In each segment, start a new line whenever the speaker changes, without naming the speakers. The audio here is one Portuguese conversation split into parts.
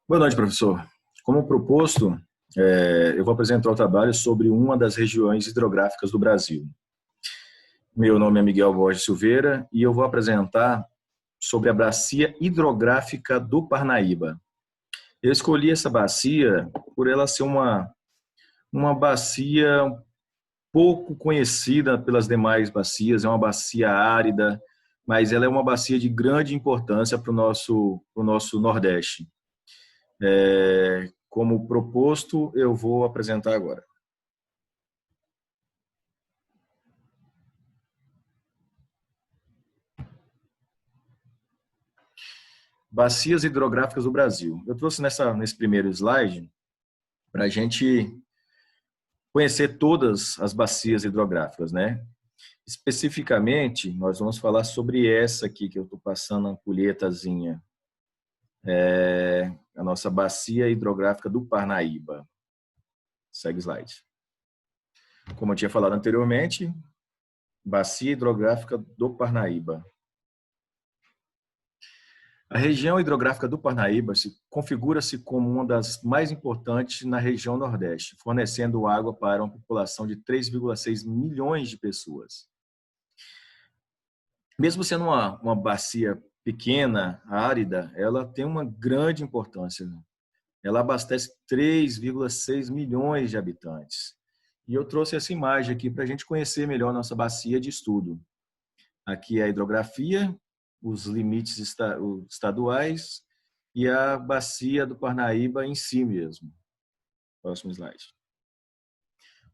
Boa noite, professor. Como proposto, eu vou apresentar o trabalho sobre uma das regiões hidrográficas do Brasil. Meu nome é Miguel Borges Silveira e eu vou apresentar sobre a bacia hidrográfica do Parnaíba. Eu escolhi essa bacia por ela ser uma bacia pouco conhecida pelas demais bacias, é uma bacia árida, mas ela é uma bacia de grande importância para o nosso Nordeste. Como proposto, eu vou apresentar agora. Bacias hidrográficas do Brasil. Eu trouxe nesse primeiro slide para a gente conhecer todas as bacias hidrográficas, né? Especificamente, nós vamos falar sobre essa aqui que eu estou passando a ampulhetazinha, a nossa bacia hidrográfica do Parnaíba. Segue o slide. Como eu tinha falado anteriormente, bacia hidrográfica do Parnaíba. A região hidrográfica do Parnaíba configura-se como uma das mais importantes na região Nordeste, fornecendo água para uma população de 3,6 milhões de pessoas. Mesmo sendo uma bacia pequena, árida, ela tem uma grande importância. Ela abastece 3,6 milhões de habitantes. E eu trouxe essa imagem aqui para a gente conhecer melhor a nossa bacia de estudo. Aqui é a hidrografia, os limites estaduais e a bacia do Parnaíba em si mesmo. Próximo slide.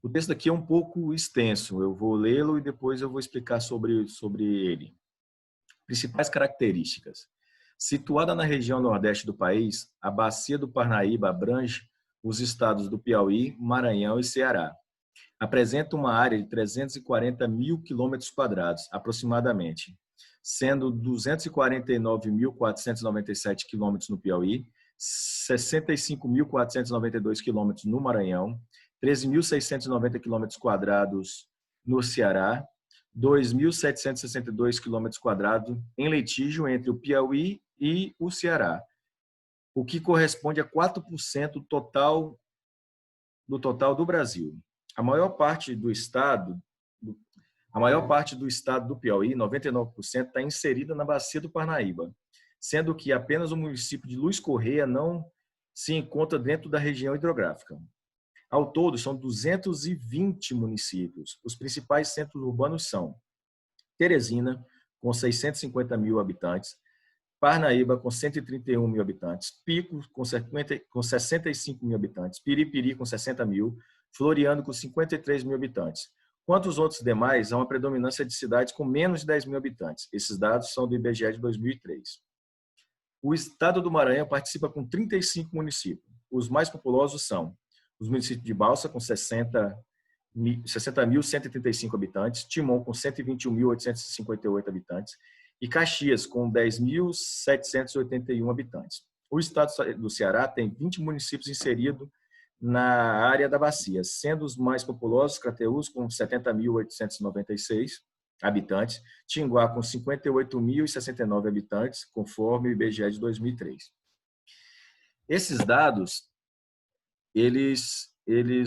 O texto aqui é um pouco extenso, eu vou lê-lo e depois eu vou explicar sobre ele. Principais características. Situada na região nordeste do país, a bacia do Parnaíba abrange os estados do Piauí, Maranhão e Ceará. Apresenta uma área de 340 mil quilômetros quadrados, aproximadamente, sendo 249.497 quilômetros no Piauí, 65.492 quilômetros no Maranhão, 13.690 quilômetros quadrados no Ceará, 2.762 quilômetros quadrados em litígio entre o Piauí e o Ceará, o que corresponde a 4% do total do Brasil. A maior parte do estado do Piauí, 99%, está inserida na bacia do Parnaíba, sendo que apenas o município de Luiz Correia não se encontra dentro da região hidrográfica. Ao todo, são 220 municípios. Os principais centros urbanos são Teresina, com 650 mil habitantes, Parnaíba, com 131 mil habitantes, Pico, com 65 mil habitantes, Piripiri, com 60 mil, Floriano, com 53 mil habitantes. Quanto aos outros demais, há uma predominância de cidades com menos de 10 mil habitantes. Esses dados são do IBGE de 2003. O estado do Maranhão participa com 35 municípios. Os mais populosos são os municípios de Balsa, com 60.135 habitantes, Timon, com 121.858 habitantes, e Caxias, com 10.781 habitantes. O estado do Ceará tem 20 municípios inseridos na área da bacia, sendo os mais populosos Crateús, com 70.896 habitantes, Tinguá, com 58.069 habitantes, conforme o IBGE de 2003. Esses dados, eles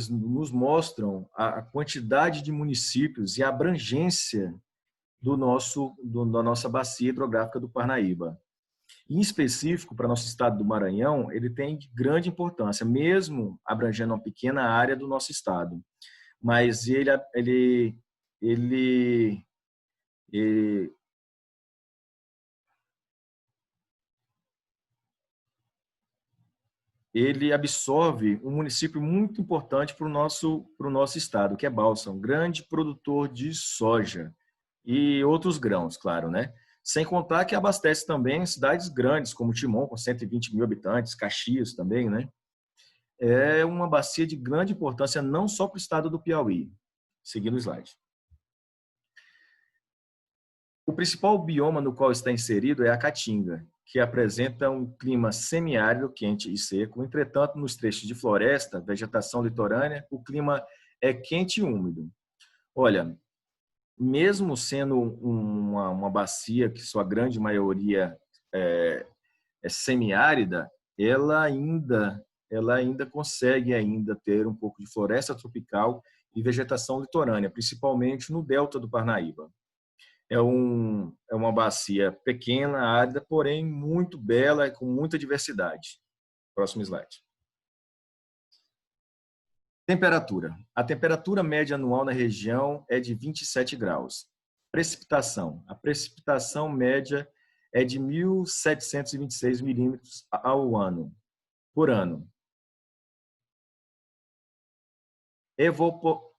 nos mostram a quantidade de municípios e a abrangência da nossa bacia hidrográfica do Parnaíba. Em específico, para nosso estado do Maranhão, ele tem grande importância, mesmo abrangendo uma pequena área do nosso estado. Mas ele absorve um município muito importante para o nosso estado, que é Balsa, um grande produtor de soja e outros grãos, claro, né? Sem contar que abastece também cidades grandes, como Timon, com 120 mil habitantes, Caxias também, né? É uma bacia de grande importância não só para o estado do Piauí. Seguindo o slide. O principal bioma no qual está inserido é a Caatinga, que apresenta um clima semiárido, quente e seco. Entretanto, nos trechos de floresta, vegetação litorânea, o clima é quente e úmido. Olha, mesmo sendo uma bacia que sua grande maioria é semiárida, ela ainda consegue ainda ter um pouco de floresta tropical e vegetação litorânea, principalmente no delta do Parnaíba. É uma bacia pequena, árida, porém muito bela e com muita diversidade. Próximo slide. Temperatura. A temperatura média anual na região é de 27 graus. Precipitação. A precipitação média é de 1.726 milímetros ao ano, por ano.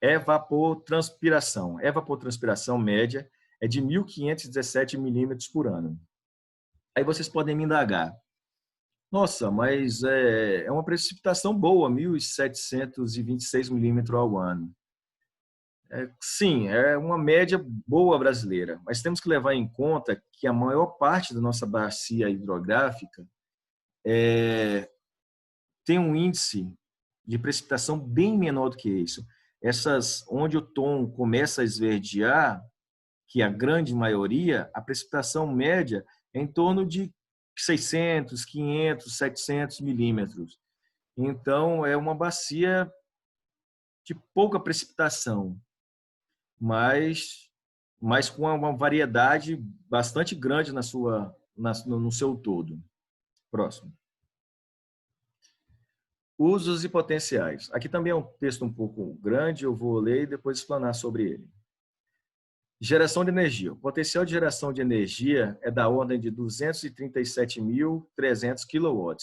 Evapotranspiração. Evapotranspiração média é de 1.517 milímetros por ano. Aí vocês podem me indagar. Nossa, mas é uma precipitação boa, 1.726 milímetros ao ano. Sim, é uma média boa brasileira, mas temos que levar em conta que a maior parte da nossa bacia hidrográfica tem um índice de precipitação bem menor do que isso. Onde o tom começa a esverdear, que a grande maioria, a precipitação média é em torno de 600, 500, 700 milímetros. Então, é uma bacia de pouca precipitação, mas com uma variedade bastante grande no seu todo. Próximo. Usos e potenciais. Aqui também é um texto um pouco grande, eu vou ler e depois explanar sobre ele. Geração de energia. O potencial de geração de energia é da ordem de 237.300 kW,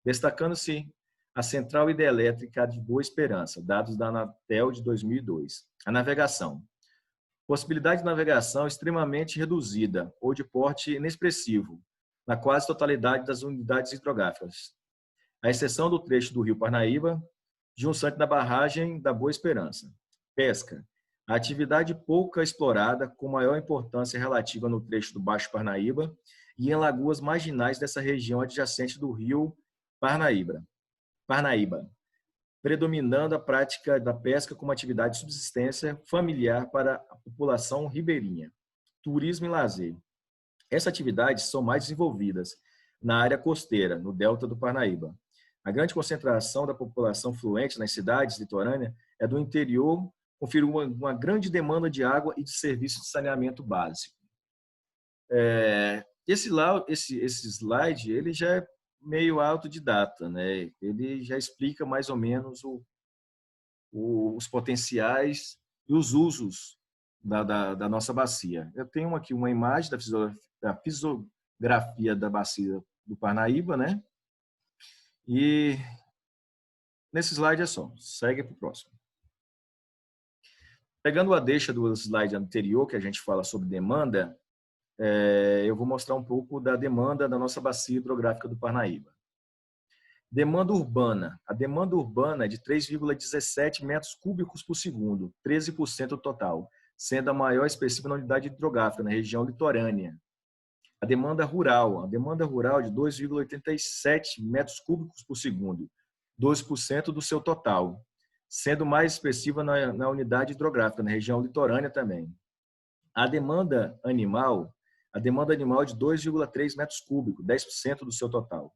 destacando-se a Central Hidrelétrica de Boa Esperança, dados da Anatel de 2002. A navegação. Possibilidade de navegação extremamente reduzida ou de porte inexpressivo, na quase totalidade das unidades hidrográficas, à exceção do trecho do Rio Parnaíba, junçante da barragem da Boa Esperança. Pesca. A atividade pouca explorada, com maior importância relativa no trecho do Baixo Parnaíba e em lagoas marginais dessa região adjacente do Rio Parnaíba, predominando a prática da pesca como atividade de subsistência familiar para a população ribeirinha. Turismo e lazer. Essas atividades são mais desenvolvidas na área costeira, no delta do Parnaíba. A grande concentração da população fluente nas cidades litorâneas é do interior, confere uma grande demanda de água e de serviços de saneamento básico. Esse slide ele já é meio autodidata, né? Ele já explica mais ou menos os potenciais e os usos da nossa bacia. Eu tenho aqui uma imagem da fisiografia da bacia do Parnaíba, né? E nesse slide é só. Segue para o próximo. Pegando a deixa do slide anterior, que a gente fala sobre demanda, eu vou mostrar um pouco da demanda da nossa bacia hidrográfica do Parnaíba. Demanda urbana. A demanda urbana é de 3,17 metros cúbicos por segundo, 13% do total, sendo a maior expressiva na unidade hidrográfica, na região litorânea. A demanda rural de 2,87 metros cúbicos por segundo, 12% do seu total, sendo mais expressiva na unidade hidrográfica, na região litorânea também. A demanda animal é de 2,3 metros cúbicos, 10% do seu total.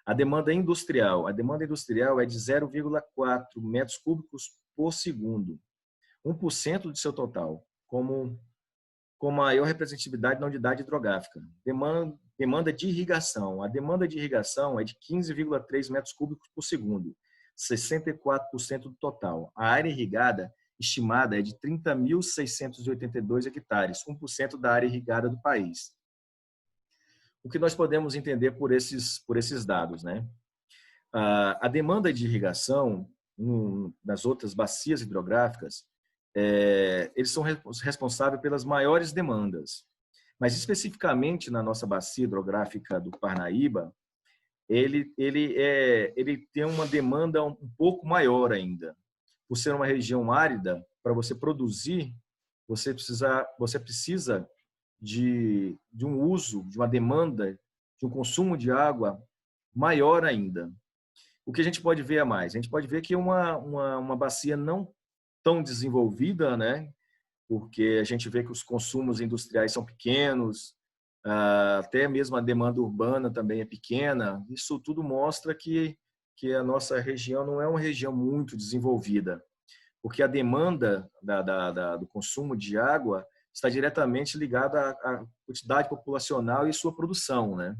A demanda industrial é de 0,4 metros cúbicos por segundo, 1% do seu total, com maior representatividade na unidade hidrográfica. Demanda de irrigação. A demanda de irrigação é de 15,3 metros cúbicos por segundo, 64% do total. A área irrigada estimada é de 30.682 hectares, 1% da área irrigada do país. O que nós podemos entender por esses dados, né? A demanda de irrigação nas outras bacias hidrográficas, eles são responsáveis pelas maiores demandas. Mas, especificamente na nossa bacia hidrográfica do Parnaíba, ele tem uma demanda um pouco maior ainda. Por ser uma região árida, para você produzir, você precisa de um uso, de uma demanda, de um consumo de água maior ainda. O que a gente pode ver a mais? A gente pode ver que é uma bacia não tão desenvolvida, né? Porque a gente vê que os consumos industriais são pequenos, até mesmo a demanda urbana também é pequena. Isso tudo mostra que a nossa região não é uma região muito desenvolvida, porque a demanda do consumo de água está diretamente ligada à quantidade populacional e sua produção, né?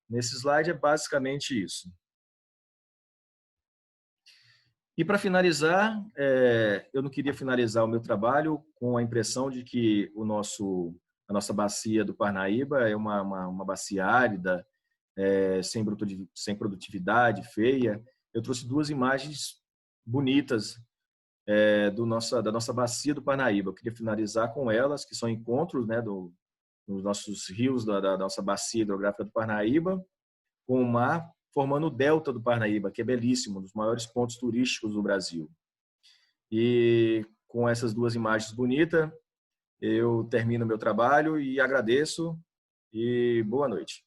Nesse slide é basicamente isso. E para finalizar, eu não queria finalizar o meu trabalho com a impressão de que a nossa bacia do Parnaíba é uma bacia árida, sem produtividade, feia. Eu trouxe duas imagens bonitas da nossa bacia do Parnaíba. Eu queria finalizar com elas, que são encontros, né, dos nossos rios da nossa bacia hidrográfica do Parnaíba, com o mar, formando o delta do Parnaíba, que é belíssimo, um dos maiores pontos turísticos do Brasil. E com essas duas imagens bonitas, eu termino meu trabalho e agradeço e boa noite.